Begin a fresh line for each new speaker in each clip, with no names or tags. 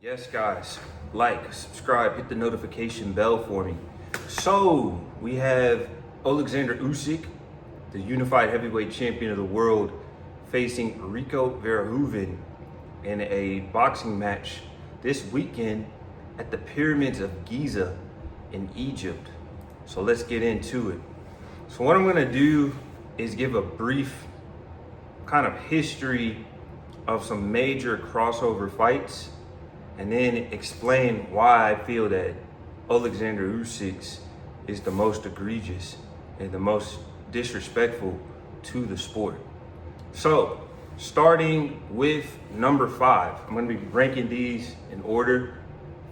Yes, guys, like, subscribe, hit the notification bell for me. So, we have Oleksandr Usyk, the unified heavyweight champion of the world, facing Rico Verhoeven in a boxing match this weekend at the Pyramids of Giza in Egypt. So let's get into it. So what I'm gonna do is give a brief kind of history of some major crossover fights, and then explain why I feel that Oleksandr Usyk is the most egregious and the most disrespectful to the sport. So, starting with number 5, I'm going to be ranking these in order.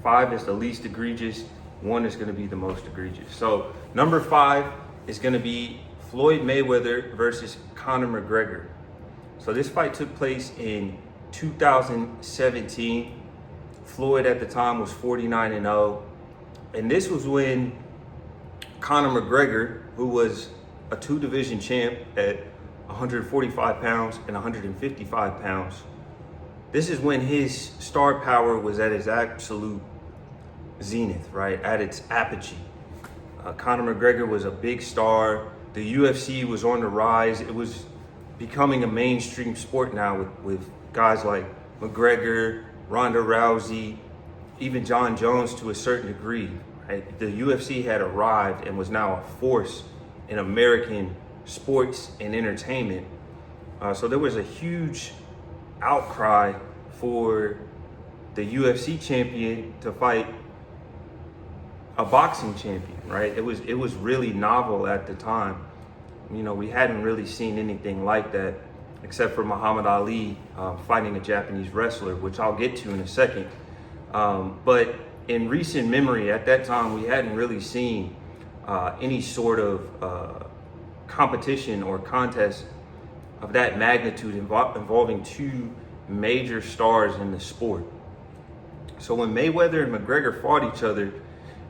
5 is the least egregious, 1 is going to be the most egregious. So, number 5 is going to be Floyd Mayweather versus Conor McGregor. So, this fight took place in 2017. Floyd at the time was 49-0. And this was when Conor McGregor, who was a 2-division champ at 145 pounds and 155 pounds, this is when his star power was at its absolute zenith, right? At its apogee. Conor McGregor was a big star. The UFC was on the rise. It was becoming a mainstream sport now with guys like McGregor, Ronda Rousey, even John Jones to a certain degree. Right? The UFC had arrived and was now a force in American sports and entertainment. So there was a huge outcry for the UFC champion to fight a boxing champion, right? It was really novel at the time. You know, we hadn't really seen anything like that, except for Muhammad Ali fighting a Japanese wrestler, which I'll get to in a second. But in recent memory, at that time, we hadn't really seen any sort of competition or contest of that magnitude involving 2 major stars in the sport. So when Mayweather and McGregor fought each other,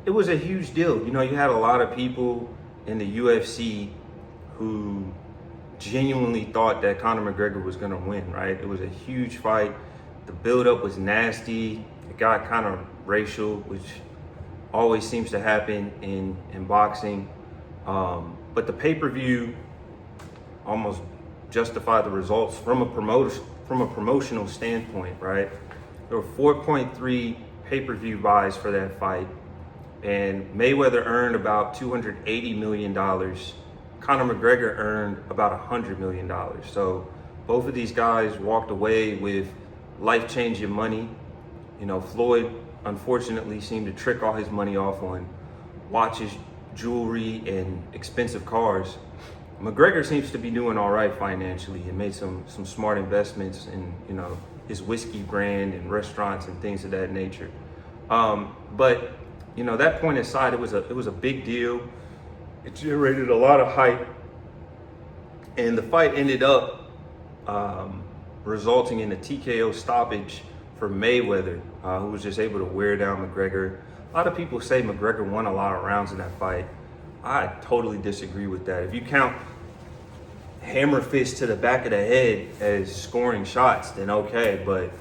it was a huge deal. You know, you had a lot of people in the UFC who genuinely thought that Conor McGregor was going to win, right? It was a huge fight. The buildup was nasty. It got kind of racial, which always seems to happen in boxing. But the pay-per-view almost justified the results from a promotional standpoint, right? There were 4.3 pay-per-view buys for that fight, and Mayweather earned about $280 million. Conor McGregor earned about $100 million. So both of these guys walked away with life-changing money. You know, Floyd unfortunately seemed to trick all his money off on watches, jewelry, and expensive cars. McGregor seems to be doing all right financially and made some smart investments in, you know, his whiskey brand and restaurants and things of that nature. But you know, that point aside, it was a big deal. It generated a lot of hype, and the fight ended up resulting in a TKO stoppage for Mayweather, who was just able to wear down McGregor. A lot of people say McGregor won a lot of rounds in that fight. I totally disagree with that. If you count hammer fist to the back of the head as scoring shots, then okay, but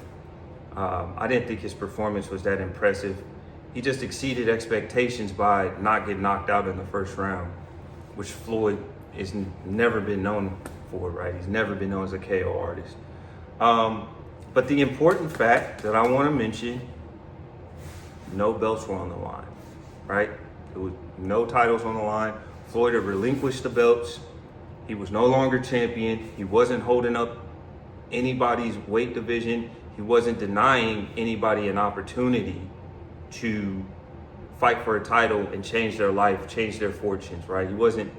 I didn't think his performance was that impressive. He just exceeded expectations by not getting knocked out in the first round, which Floyd has never been known for, right? He's never been known as a KO artist. But the important fact that I want to mention, no belts were on the line, right? There was no titles on the line. Floyd had relinquished the belts. He was no longer champion. He wasn't holding up anybody's weight division. He wasn't denying anybody an opportunity to fight for a title and change their life, change their fortunes, right? He wasn't,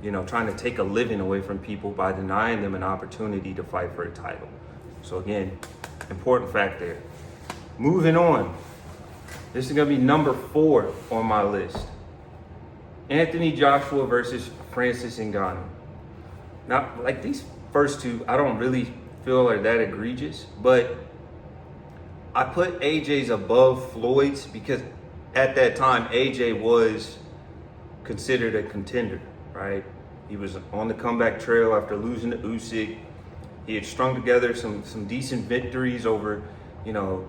you know, trying to take a living away from people by denying them an opportunity to fight for a title. So again, important fact there. Moving on. This is gonna be number 4 on my list. Anthony Joshua versus Francis Ngannou. Now, like these first 2, I don't really feel are that egregious, but I put AJ's above Floyd's because at that time, AJ was considered a contender, right? He was on the comeback trail after losing to Usyk. He had strung together some decent victories over,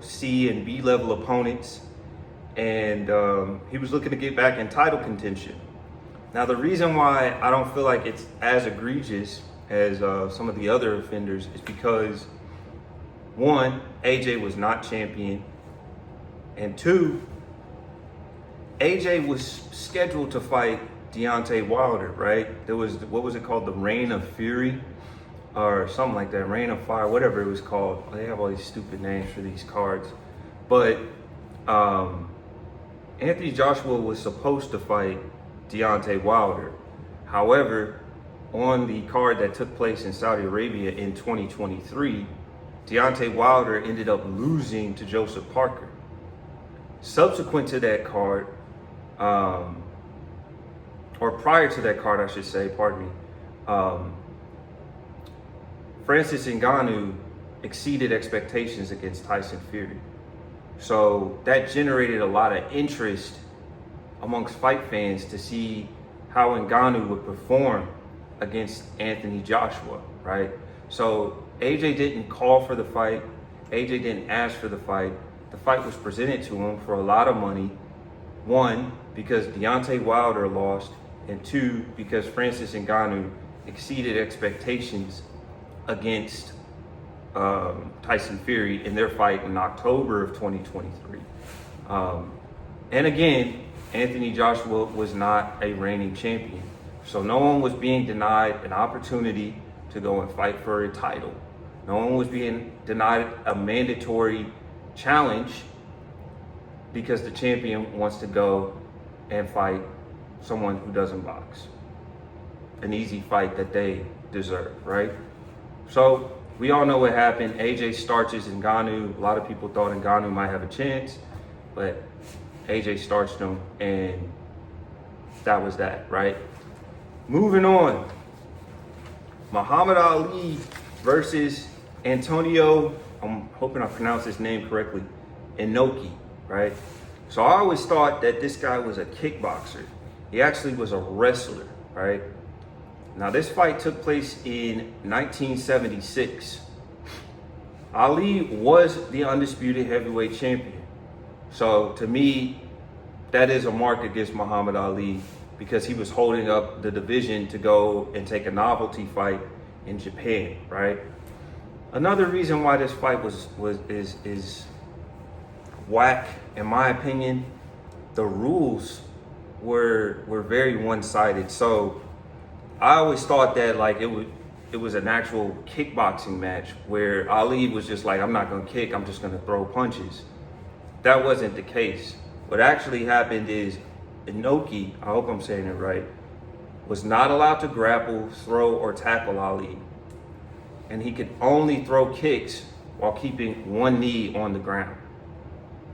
C and B level opponents. And he was looking to get back in title contention. Now, the reason why I don't feel like it's as egregious as some of the other offenders is because, one, AJ was not champion. And two, AJ was scheduled to fight Deontay Wilder, right? There was, what was it called? The Reign of Fury or something like that. Reign of Fire, whatever it was called. They have all these stupid names for these cards. But Anthony Joshua was supposed to fight Deontay Wilder. However, on the card that took place in Saudi Arabia in 2023, Deontay Wilder ended up losing to Joseph Parker. Subsequent to that card, or prior to that card, I should say, pardon me, Francis Ngannou exceeded expectations against Tyson Fury. So that generated a lot of interest amongst fight fans to see how Ngannou would perform against Anthony Joshua, right? So AJ didn't call for the fight. AJ didn't ask for the fight. The fight was presented to him for a lot of money. One, because Deontay Wilder lost, and two, because Francis Ngannou exceeded expectations against Tyson Fury in their fight in October of 2023. And again, Anthony Joshua was not a reigning champion. So no one was being denied an opportunity to go and fight for a title. No one was being denied a mandatory challenge because the champion wants to go and fight someone who doesn't box. An easy fight that they deserve, right? So we all know what happened. AJ starches Ngannou. A lot of people thought Ngannou might have a chance, but AJ starched him, and that was that, right? Moving on. Muhammad Ali versus Antonio, I'm hoping I pronounced his name correctly, Inoki, right? So I always thought that this guy was a kickboxer. He actually was a wrestler, right? Now this fight took place in 1976. Ali was the undisputed heavyweight champion. So to me, that is a mark against Muhammad Ali because he was holding up the division to go and take a novelty fight in Japan, right? Another reason why this fight is whack, in my opinion, the rules were very one-sided. So I always thought that like it was an actual kickboxing match where Ali was just like, I'm not gonna kick, I'm just gonna throw punches. That wasn't the case. What actually happened is Inoki, I hope I'm saying it right, was not allowed to grapple, throw, or tackle Ali. And he could only throw kicks while keeping one knee on the ground.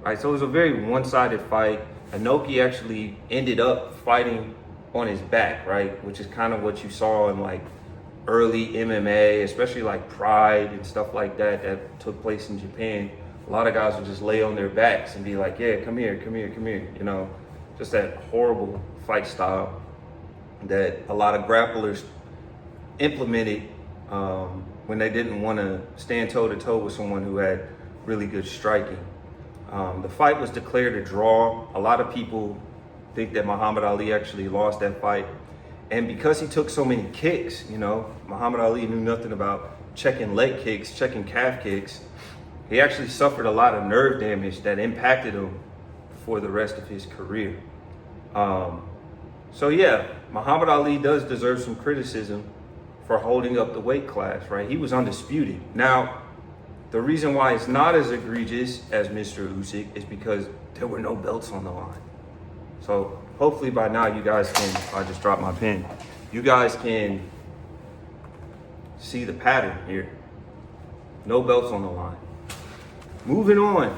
Right, so it was a very one-sided fight. Inoki actually ended up fighting on his back, right? Which is kind of what you saw in like early MMA, especially like Pride and stuff like that that took place in Japan. A lot of guys would just lay on their backs and be like, yeah, come here, come here, come here. You know, just that horrible fight style that a lot of grapplers implemented when they didn't want to stand toe-to-toe with someone who had really good striking. The fight was declared a draw. A lot of people think that Muhammad Ali actually lost that fight. And because he took so many kicks, you know, Muhammad Ali knew nothing about checking leg kicks, checking calf kicks. He actually suffered a lot of nerve damage that impacted him for the rest of his career. So yeah, Muhammad Ali does deserve some criticism for holding up the weight class, right? He was undisputed. Now, the reason why it's not as egregious as Mr. Usyk is because there were no belts on the line. So hopefully by now you guys can, I just dropped my pen, you guys can see the pattern here. No belts on the line. Moving on,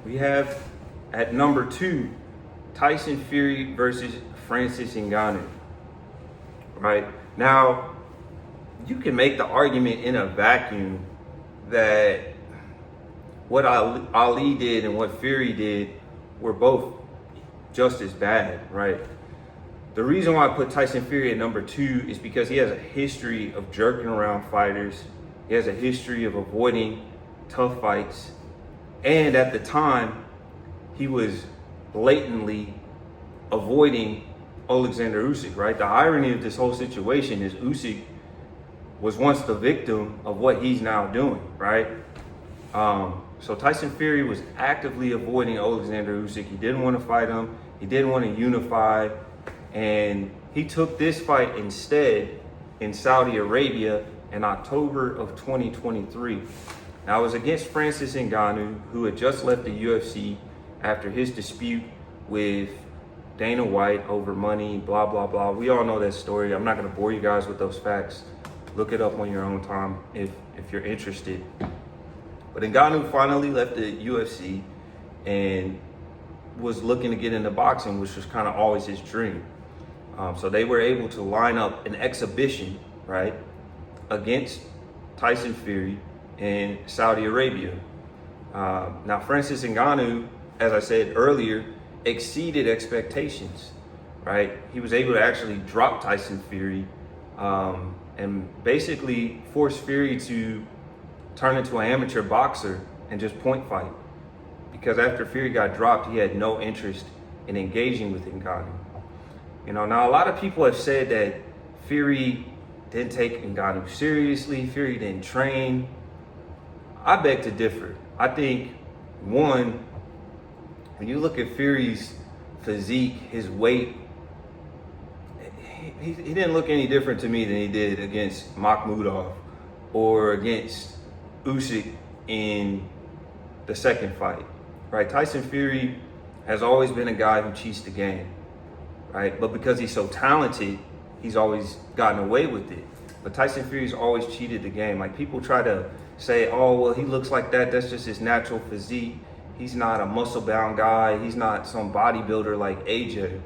we have at number 2, Tyson Fury versus Francis Ngannou. Right? Now, you can make the argument in a vacuum that what Ali did and what Fury did were both just as bad, right? The reason why I put Tyson Fury at number 2 is because he has a history of jerking around fighters. He has a history of avoiding tough fights. And at the time, he was blatantly avoiding Oleksandr Usyk, right? The irony of this whole situation is Usyk was once the victim of what he's now doing, right? So Tyson Fury was actively avoiding Oleksandr Usyk. He didn't want to fight him. He didn't want to unify. And he took this fight instead in Saudi Arabia in October of 2023. Now, it was against Francis Ngannou, who had just left the UFC after his dispute with Dana White over money, blah, blah, blah. We all know that story. I'm not going to bore you guys with those facts. Look it up on your own time if you're interested. But Ngannou finally left the UFC and was looking to get into boxing, which was kind of always his dream. So they were able to line up an exhibition, right, against Tyson Fury in Saudi Arabia. Now, Francis Ngannou, as I said earlier, exceeded expectations, right? He was able to actually drop Tyson Fury and basically force Fury to turn into an amateur boxer and just point fight. Because after Fury got dropped, he had no interest in engaging with Ngannou. You know, now a lot of people have said that Fury didn't take Ngannou seriously, Fury didn't train. I beg to differ. I think, one, when you look at Fury's physique, his weight, he didn't look any different to me than he did against Makhmudov or against Usyk in the second fight, right? Tyson Fury has always been a guy who cheats the game, right? But because he's so talented, he's always gotten away with it. But Tyson Fury's always cheated the game. Like, people try to say, oh, well, he looks like that. That's just his natural physique. He's not a muscle-bound guy. He's not some bodybuilder like AJ.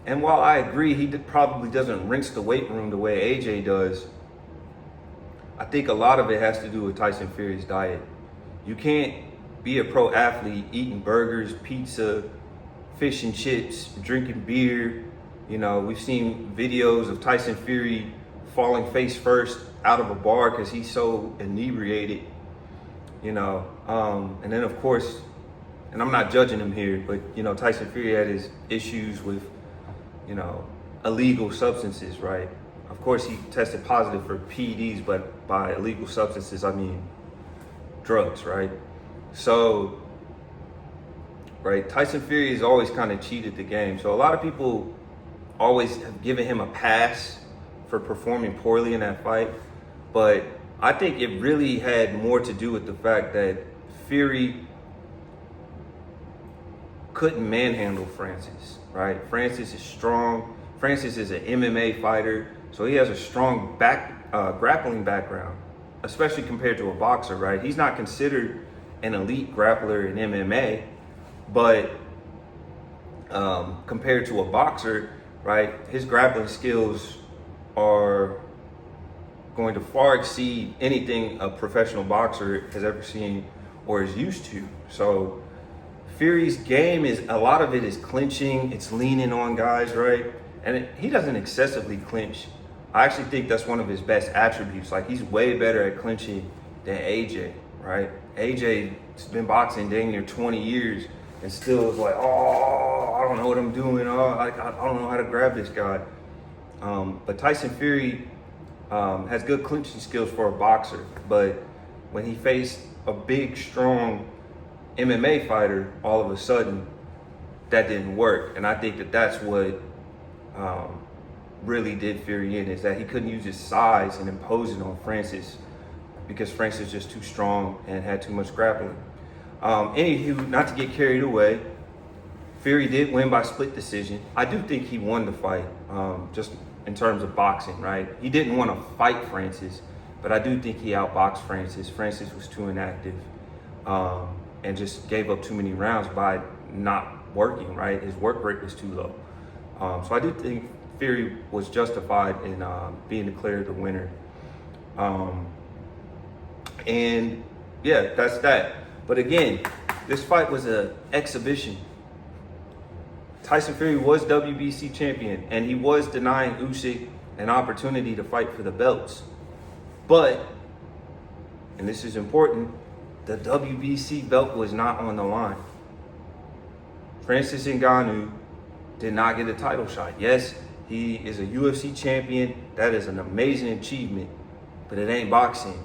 And while I agree, he probably doesn't rinse the weight room the way AJ does, I think a lot of it has to do with Tyson Fury's diet. You can't be a pro athlete eating burgers, pizza, fish and chips, drinking beer. You know, we've seen videos of Tyson Fury falling face first out of a bar because he's so inebriated, you know. And then, of course, and I'm not judging him here, but, you know, Tyson Fury had his issues with, you know, illegal substances, right? Of course, he tested positive for PEDs, but by illegal substances, I mean drugs, right? So, right, Tyson Fury has always kind of cheated the game. So a lot of people always have given him a pass for performing poorly in that fight. But I think it really had more to do with the fact that Fury couldn't manhandle Francis, right? Francis is strong. Francis is an MMA fighter, so he has a strong grappling background, especially compared to a boxer, right? He's not considered an elite grappler in MMA, but compared to a boxer, right, his grappling skills are going to far exceed anything a professional boxer has ever seen or is used to. So Fury's game is, a lot of it is clinching, it's leaning on guys, right? And he doesn't excessively clinch. I actually think that's one of his best attributes. Like, he's way better at clinching than AJ, right? AJ's been boxing dang near 20 years and still is like, oh, I don't know what I'm doing. Oh, I don't know how to grab this guy. But Tyson Fury has good clinching skills for a boxer. But when he faced a big, strong MMA fighter, all of a sudden, that didn't work. And I think that that's what really did Fury in, is that he couldn't use his size and impose it on Francis because Francis was just too strong and had too much grappling. Anywho, not to get carried away, Fury did win by split decision. I do think he won the fight, just in terms of boxing, right? He didn't want to fight Francis, but I do think he outboxed Francis. Francis was too inactive and just gave up too many rounds by not working, right? His work rate was too low. So I do think Fury was justified in being declared the winner. And yeah, that's that. But again, this fight was an exhibition. Tyson Fury was WBC champion, and he was denying Usyk an opportunity to fight for the belts. But, and this is important, the WBC belt was not on the line. Francis Ngannou did not get a title shot. Yes, he is a UFC champion. That is an amazing achievement, but it ain't boxing.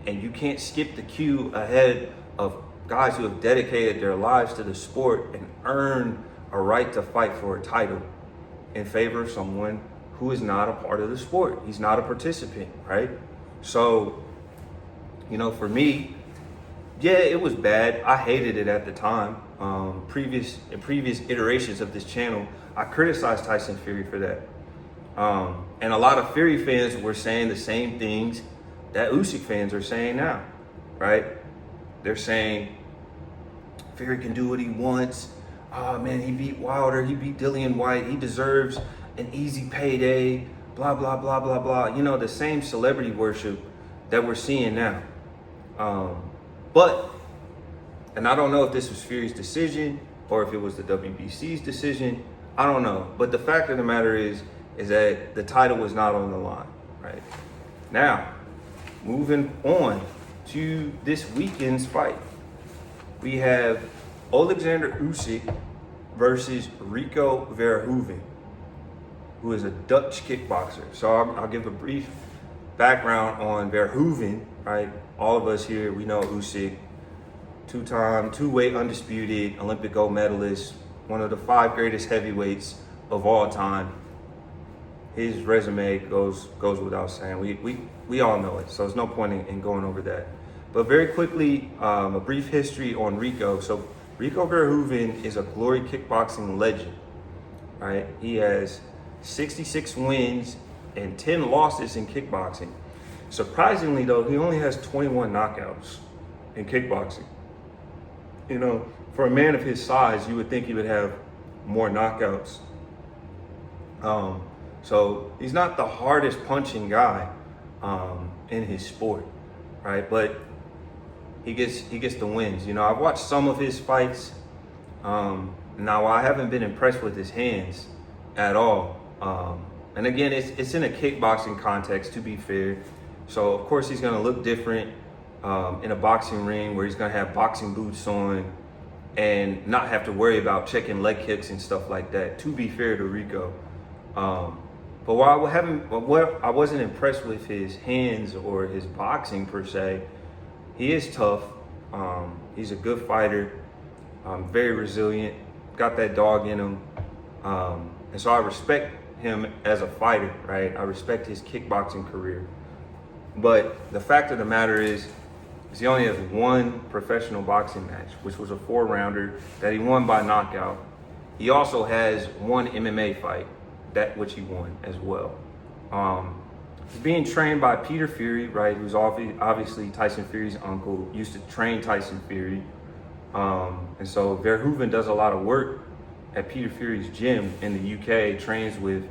And you can't skip the queue ahead of guys who have dedicated their lives to the sport and earned a right to fight for a title in favor of someone who is not a part of the sport. He's not a participant, right? So, you know, for me, yeah, it was bad. I hated it at the time. In previous iterations of this channel, I criticized Tyson Fury for that. And a lot of Fury fans were saying the same things that Usyk fans are saying now, right? They're saying Fury can do what he wants. Oh man, he beat Wilder, he beat Dillian White, he deserves an easy payday, blah, blah, blah, blah, blah. You know, the same celebrity worship that we're seeing now. And I don't know if this was Fury's decision or if it was the WBC's decision. I don't know. But the fact of the matter is that the title was not on the line, right? Now, moving on to this weekend's fight. We have Oleksandr Usyk versus Rico Verhoeven, who is a Dutch kickboxer. So I'll give a brief background on Verhoeven, right? All of us here, we know Usyk, two-weight undisputed Olympic gold medalist, one of the 5 greatest heavyweights of all time. His resume goes without saying. We all know it, so there's no point in going over that. But very quickly, a brief history on Rico. So Rico Verhoeven is a glory kickboxing legend, right? He has 66 wins and 10 losses in kickboxing. Surprisingly though, he only has 21 knockouts in kickboxing. You know, for a man of his size, you would think he would have more knockouts. So he's not the hardest punching guy in his sport, right? But he gets the wins. You know, I've watched some of his fights. Now I haven't been impressed with his hands at all. And again, it's in a kickboxing context, to be fair. So of course he's gonna look different in a boxing ring where he's gonna have boxing boots on and not have to worry about checking leg kicks and stuff like that, to be fair to Rico. But while I wasn't impressed with his hands or his boxing per se, he is tough. He's a good fighter, very resilient, got that dog in him. And so I respect him as a fighter, right? I respect his kickboxing career. But the fact of the matter is he only has one professional boxing match, which was a 4-rounder that he won by knockout. He also has one MMA fight, that which he won as well. He's being trained by Peter Fury, right? Who's obviously Tyson Fury's uncle, used to train Tyson Fury. And so Verhoeven does a lot of work at Peter Fury's gym in the UK, trains with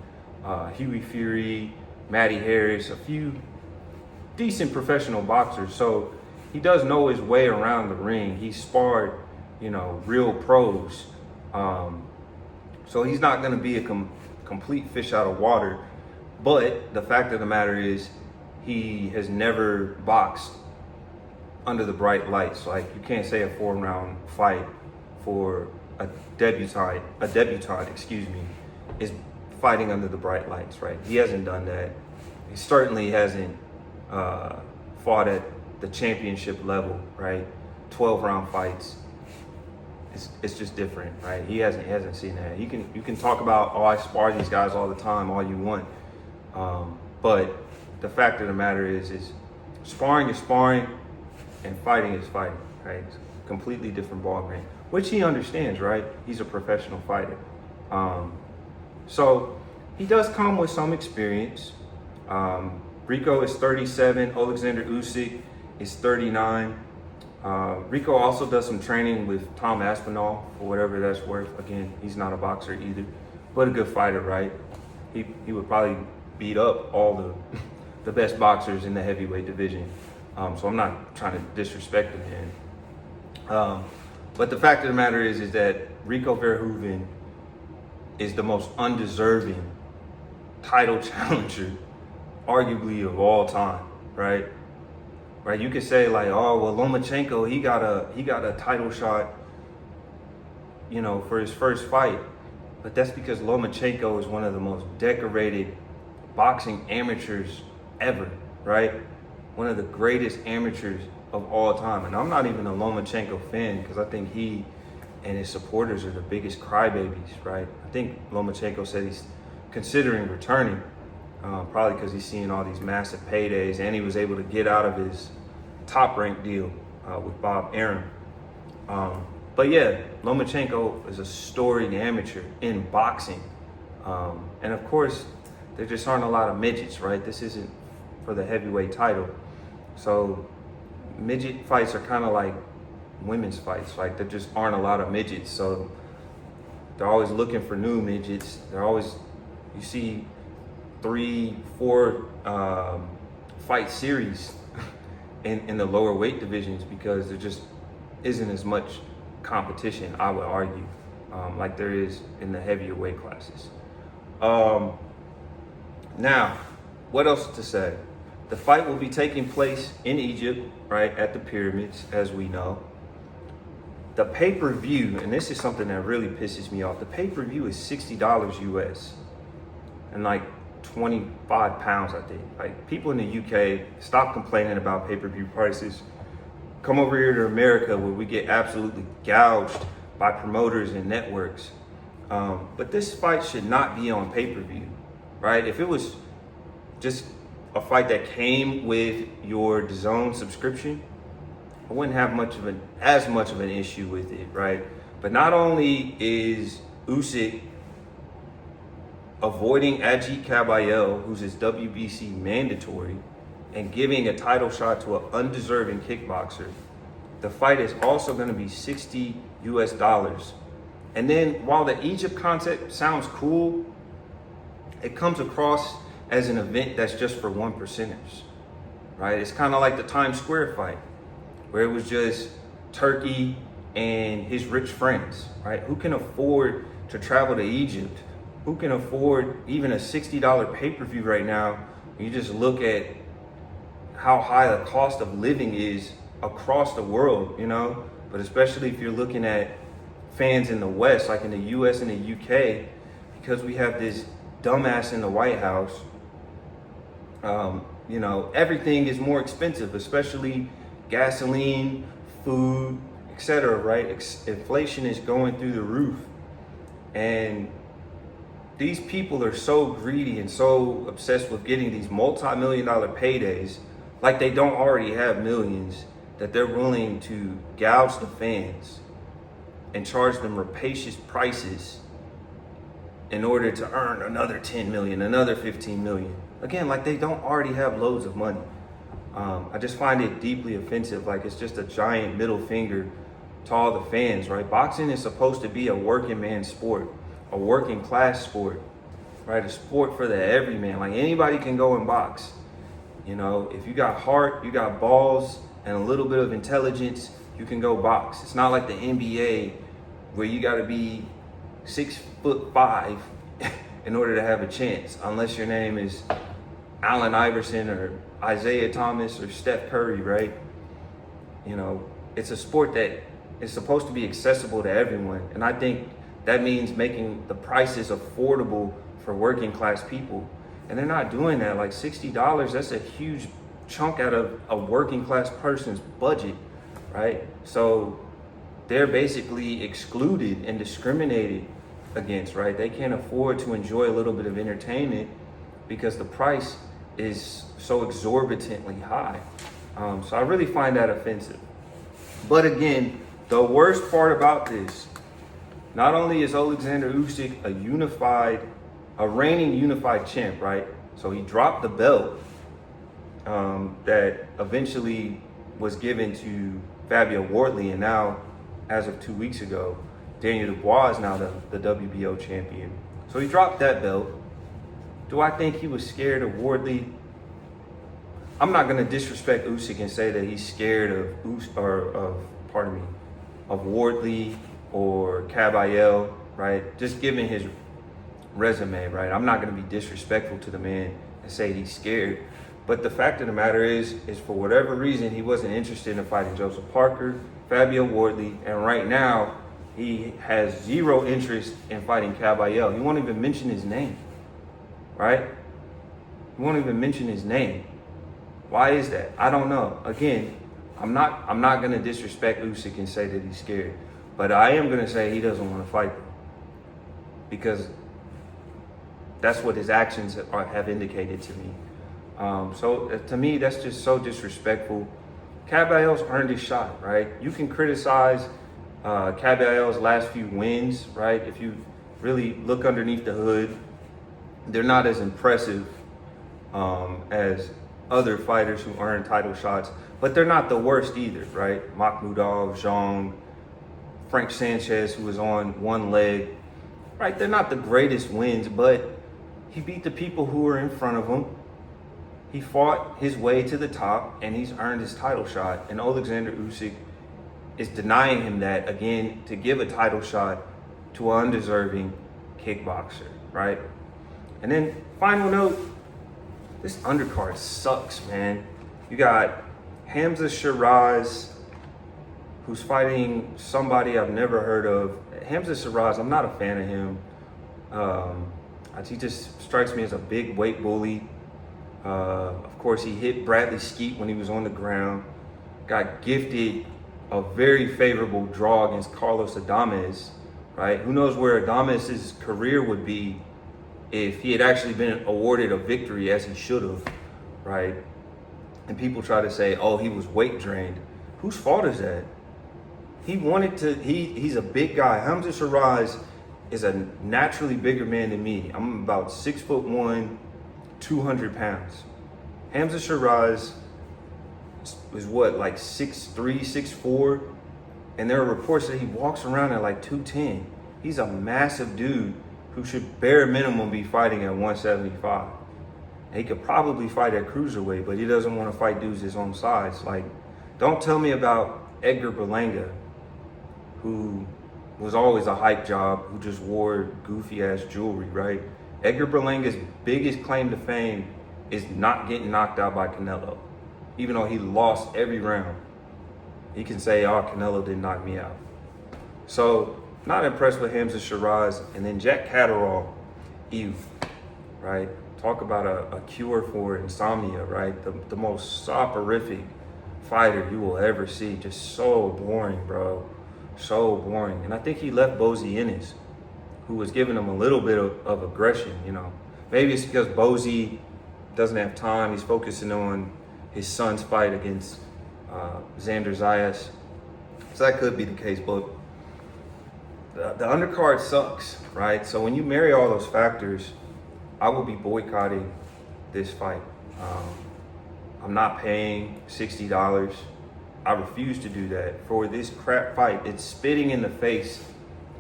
Hughie Fury, Matty Harris, a few decent professional boxers. So he does know his way around the ring. He sparred, you know, real pros. So he's not gonna be a complete fish out of water. But the fact of the matter is he has never boxed under the bright lights. Like, you can't say a 4-round fight for a debutant, is fighting under the bright lights, right? He hasn't done that. He certainly hasn't fought at the championship level, right? 12-round fights. It's just different, right? He hasn't seen that. You can talk about, oh, I spar these guys all the time, all you want. But the fact of the matter is sparring is sparring and fighting is fighting, right? It's a completely different ballgame, which he understands, right? He's a professional fighter. So he does come with some experience. Rico is 37, Oleksandr Usyk is 39. Rico also does some training with Tom Aspinall, for whatever that's worth. Again, he's not a boxer either, but a good fighter, right? He would probably beat up all the best boxers in the heavyweight division. So I'm not trying to disrespect him. But the fact of the matter is that Rico Verhoeven is the most undeserving title challenger, arguably, of all time, right? right? You could say like, oh, well, Lomachenko, he got a title shot, you know, for his first fight. But that's because Lomachenko is one of the most decorated boxing amateurs ever, right? One of the greatest amateurs of all time. And I'm not even a Lomachenko fan because I think he and his supporters are the biggest crybabies, right? I think Lomachenko said he's considering returning, probably because he's seeing all these massive paydays, and he was able to get out of his top-ranked deal with Bob Arum. But yeah, Lomachenko is a storied amateur in boxing. And of course, there just aren't a lot of midgets, right? This isn't for the heavyweight title. So midget fights are kind of like women's fights. Like there just aren't a lot of midgets. So they're always looking for new midgets. They're always, you see 3, 4 fight series in the lower weight divisions because there just isn't as much competition, I would argue, like there is in the heavier weight classes. Now, what else to say? The fight will be taking place in Egypt, right, at the pyramids, as we know. The pay-per-view, and this is something that really pisses me off, the pay-per-view is $60 US and like 25 pounds, I think. Like people in the UK, stop complaining about pay-per-view prices. Come over here to America where we get absolutely gouged by promoters and networks. But this fight should not be on pay-per-view, right? If it was just a fight that came with your DAZN subscription, I wouldn't have as much of an issue with it, right? But not only is Usyk avoiding Ajit Kabayel, who's his WBC mandatory, and giving a title shot to an undeserving kickboxer, the fight is also going to be $60 US. And then while the Egypt concept sounds cool, it comes across as an event that's just for 1%ers, right? It's kind of like the Times Square fight, where it was just Turkey and his rich friends, right? Who can afford to travel to Egypt? Who can afford even a $60 pay-per-view right now? You just look at how high the cost of living is across the world, you know? But especially if you're looking at fans in the West, like in the US and the UK, because we have this dumbass in the White House, you know, everything is more expensive, especially gasoline, food, etc., right? Inflation is going through the roof. And these people are so greedy and so obsessed with getting these multi-million-dollar paydays, like they don't already have millions, that they're willing to gouge the fans and charge them rapacious prices in order to earn another 10 million, another 15 million. Again, like they don't already have loads of money. I just find it deeply offensive. Like it's just a giant middle finger to all the fans, right? Boxing is supposed to be a working man sport, a working class sport, right? A sport for the everyman. Like anybody can go and box. You know, if you got heart, you got balls, and a little bit of intelligence, you can go box. It's not like the NBA where you got to be 6'5" in order to have a chance, unless your name is Allen Iverson or Isaiah Thomas or Steph Curry, right? You know, it's a sport that is supposed to be accessible to everyone. And I think that means making the prices affordable for working class people. And they're not doing that. Like $60, that's a huge chunk out of a working class person's budget, right? So they're basically excluded and discriminated against, right? They can't afford to enjoy a little bit of entertainment because the price is so exorbitantly high. So I really find that offensive. But again, the worst part about this, not only is Oleksandr Usyk a reigning unified champ, right? So he dropped the belt that eventually was given to Fabio Wardley, and now, as of 2 weeks ago, Daniel Dubois is now the WBO champion. So he dropped that belt. Do I think he was scared of Wardley? I'm not going to disrespect Usyk and say that he's scared of Wardley or Kabayel, right? Just given his resume, right? I'm not going to be disrespectful to the man and say he's scared. But the fact of the matter is for whatever reason, he wasn't interested in fighting Joseph Parker, Fabio Wardley, and right now, he has zero interest in fighting Caballero. He won't even mention his name, right? He won't even mention his name. Why is that? I don't know. Again, I'm not gonna disrespect Usyk and say that he's scared, but I am gonna say he doesn't want to fight them because that's what his actions have indicated to me. So to me, that's just so disrespectful. Caballero's earned his shot, right? You can criticize Caballero's last few wins, right? If you really look underneath the hood, they're not as impressive as other fighters who earn title shots, but they're not the worst either, right? Makhmudov, Zhang, Frank Sanchez, who was on one leg, right? They're not the greatest wins, but he beat the people who were in front of him. He fought his way to the top, and he's earned his title shot. And Oleksandr Usyk is denying him that, again, to give a title shot to an undeserving kickboxer, right? And then, final note, this undercard sucks, man. You got Hamza Shiraz, who's fighting somebody I've never heard of. Hamza Shiraz, I'm not a fan of him. He just strikes me as a big weight bully. Of course, he hit Bradley Skeet when he was on the ground. Got gifted a very favorable draw against Carlos Adames, right? Who knows where Adames' career would be if he had actually been awarded a victory as he should have, right? And people try to say, oh, he was weight drained. Whose fault is that? He wanted to, he's a big guy. Hamza Shiraz is a naturally bigger man than me. I'm about 6'1", 200 pounds. Hamza Shiraz is what, like 6'3", 6'4", and there are reports that he walks around at like 210. He's a massive dude who should bare minimum be fighting at 175. And he could probably fight at cruiserweight, but he doesn't want to fight dudes his own size. Like, don't tell me about Edgar Berlanga, who was always a hype job, who just wore goofy ass jewelry, right? Edgar Berlanga's biggest claim to fame is not getting knocked out by Canelo. Even though he lost every round, he can say, oh, Canelo didn't knock me out. So, not impressed with Hamza Shiraz. And then Jack Catterall, ew, right? Talk about a cure for insomnia, right? The most soporific fighter you will ever see. Just so boring, bro. So boring. And I think he left Bozy Ennis, who was giving him a little bit of aggression, you know. Maybe it's because Bozy doesn't have time. He's focusing on his son's fight against Xander Zayas. So that could be the case, but the undercard sucks, right? So when you marry all those factors, I will be boycotting this fight. I'm not paying $60. I refuse to do that for this crap fight. It's spitting in the face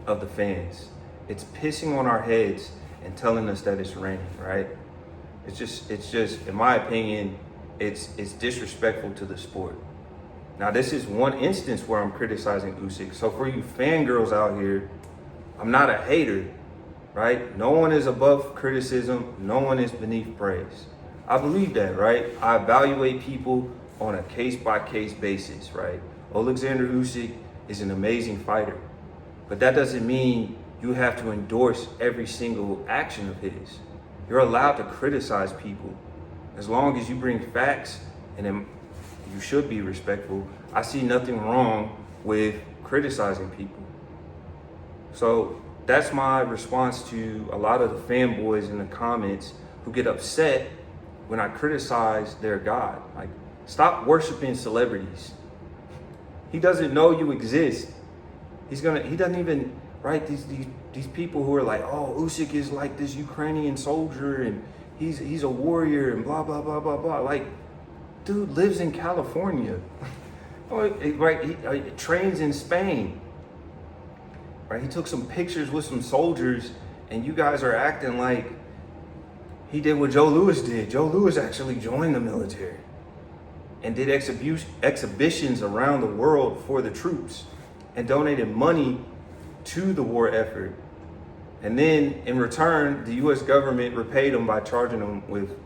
of the fans. It's pissing on our heads and telling us that it's raining, right? It's just, in my opinion, it's disrespectful to the sport. Now, this is one instance where I'm criticizing Usyk. So for you fangirls out here, I'm not a hater, right? No one is above criticism. No one is beneath praise. I believe that, right? I evaluate people on a case-by-case basis, right? Oleksandr Usyk is an amazing fighter, but that doesn't mean you have to endorse every single action of his. You're allowed to criticize people as long as you bring facts, and then you should be respectful. I see nothing wrong with criticizing people. So that's my response to a lot of the fanboys in the comments who get upset when I criticize their God. Like, stop worshiping celebrities. He doesn't know you exist. He doesn't even, right? These people who are like, oh, Usyk is like this Ukrainian soldier and he's a warrior and blah, blah, blah, blah, blah. Like, dude lives in California, right? He trains in Spain, right? He took some pictures with some soldiers and you guys are acting like he did what Joe Louis did. Joe Louis actually joined the military and did exhibitions around the world for the troops and donated money to the war effort. And then in return, the US government repaid him by charging him with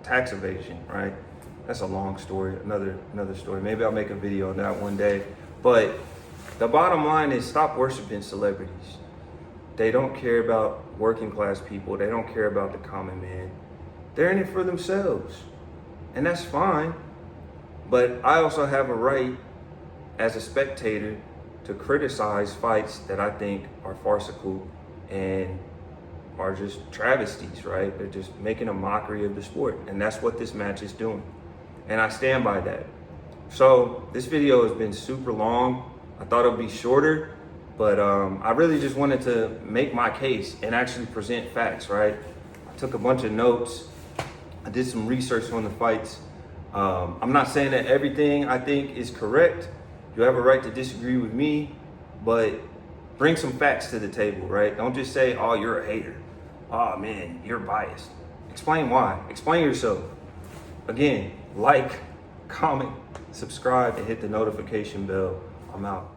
tax evasion, right? That's a long story, another story. Maybe I'll make a video on that one day. But the bottom line is stop worshiping celebrities. They don't care about working class people. They don't care about the common man. They're in it for themselves. And that's fine. But I also have a right as a spectator to criticize fights that I think are farcical and are just travesties, right? They're just making a mockery of the sport. And that's what this match is doing. And I stand by that. So this video has been super long. I thought it would be shorter, but I really just wanted to make my case and actually present facts, right? I took a bunch of notes. I did some research on the fights. I'm not saying that everything I think is correct. You have a right to disagree with me, but bring some facts to the table, right? Don't just say, oh, you're a hater. Oh man, you're biased. Explain why. Explain yourself. Again, like, comment, subscribe, and hit the notification bell. I'm out.